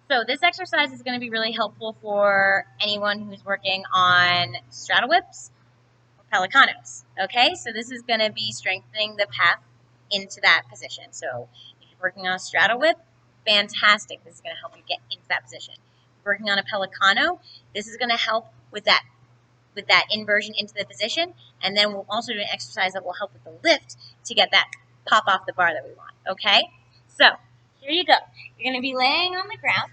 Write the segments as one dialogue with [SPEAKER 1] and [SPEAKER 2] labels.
[SPEAKER 1] So this exercise is going to be really helpful for anyone who's working on straddle whips or pelicanos. Okay, so this is going to be strengthening the path into that position. So if you're working on a straddle whip, fantastic. This is going to help you get into that position. If you're working on a pelicano, this is going to help with that inversion into the position, and then we'll also do an exercise that will help with the lift to get that pop off the bar that we want. Okay, so here you go. You're going to be laying on the ground.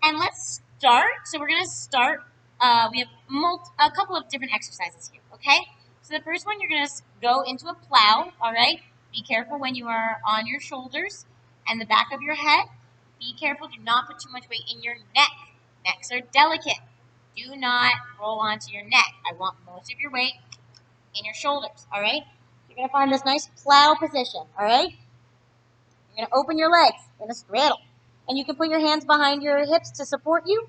[SPEAKER 1] And let's start. So we're going to start. We have a couple of different exercises here, okay? So the first one, you're going to go into a plow, all right? Be careful when you are on your shoulders and the back of your head. Be careful. Do not put too much weight in your neck. Necks are delicate. Do not roll onto your neck. I want most of your weight in your shoulders, all right? You're going to find this nice plow position, all right? You're going to open your legs in a straddle. And you can put your hands behind your hips to support you,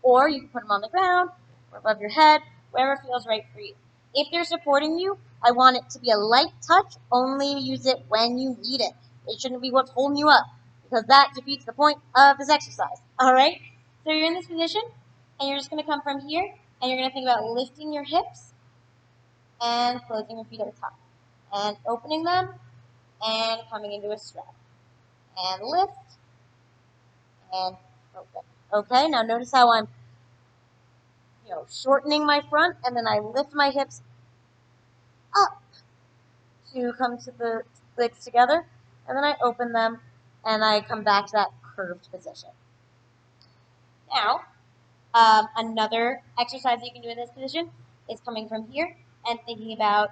[SPEAKER 1] or you can put them on the ground or above your head, wherever feels right for you. If they're supporting you, I want it to be a light touch. Only use it when you need it. It shouldn't be what's holding you up, because that defeats the point of this exercise. All right? So you're in this position, and you're just going to come from here, and you're going to think about lifting your hips and closing your feet at the top, and opening them and coming into a straddle, and lift and open. Okay, now notice how I'm, shortening my front, and then I lift my hips up to come to the legs together, and then I open them, and I come back to that curved position. Now, another exercise you can do in this position is coming from here and thinking about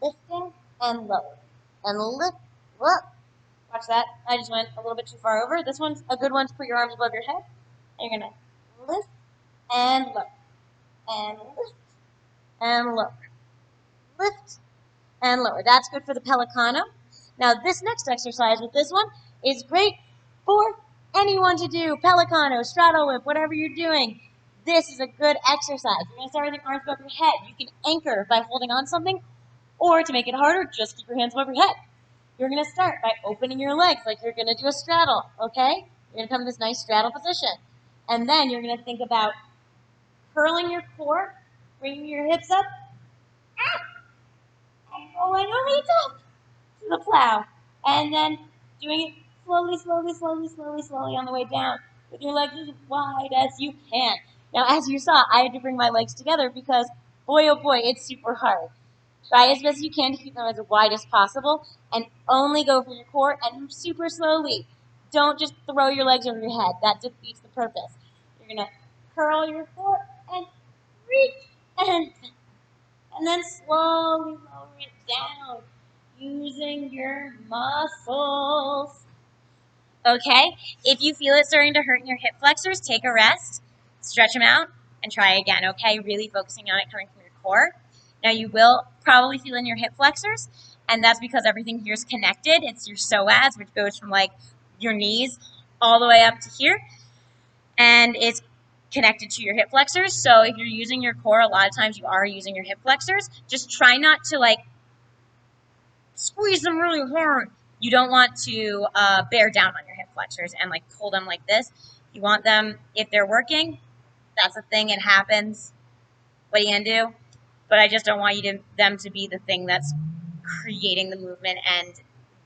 [SPEAKER 1] lifting and lowering. And lift, whoop. Watch that. I just went a little bit too far over. This one's a good one to put your arms above your head. And you're going to lift and lower. And lift and lower. Lift and lower. That's good for the pelicano. Now this next exercise with this one is great for anyone to do. Pelicano, straddle whip, whatever you're doing. This is a good exercise. You're going to start with your arms above your head. You can anchor by holding on something, or to make it harder, just keep your hands above your head. You're going to start by opening your legs like you're going to do a straddle, okay? You're going to come to this nice straddle position. And then you're going to think about curling your core, bringing your hips up, and going over the top to the plow. And then doing it slowly, slowly, slowly, slowly, slowly on the way down with your legs as wide as you can. Now, as you saw, I had to bring my legs together because, boy, oh boy, it's super hard. Try as best you can to keep them as wide as possible, and only go for your core and move super slowly. Don't just throw your legs over your head. That defeats the purpose. You're going to curl your core and reach and then slowly lower it down using your muscles. Okay? If you feel it starting to hurt in your hip flexors, take a rest, stretch them out, and try again, okay? Really focusing on it coming from your core. Now you will probably feel in your hip flexors, and that's because everything here is connected. It's your psoas, which goes from like your knees all the way up to here, and it's connected to your hip flexors. So if you're using your core, a lot of times you are using your hip flexors. Just try not to like squeeze them really hard. You don't want to bear down on your hip flexors and like pull them like this. You want them, if they're working, that's a thing, it happens. What are you gonna do? But I just don't want them to be the thing that's creating the movement and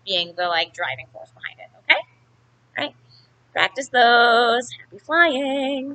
[SPEAKER 1] being the like driving force behind it, okay? All right, practice those. Happy flying.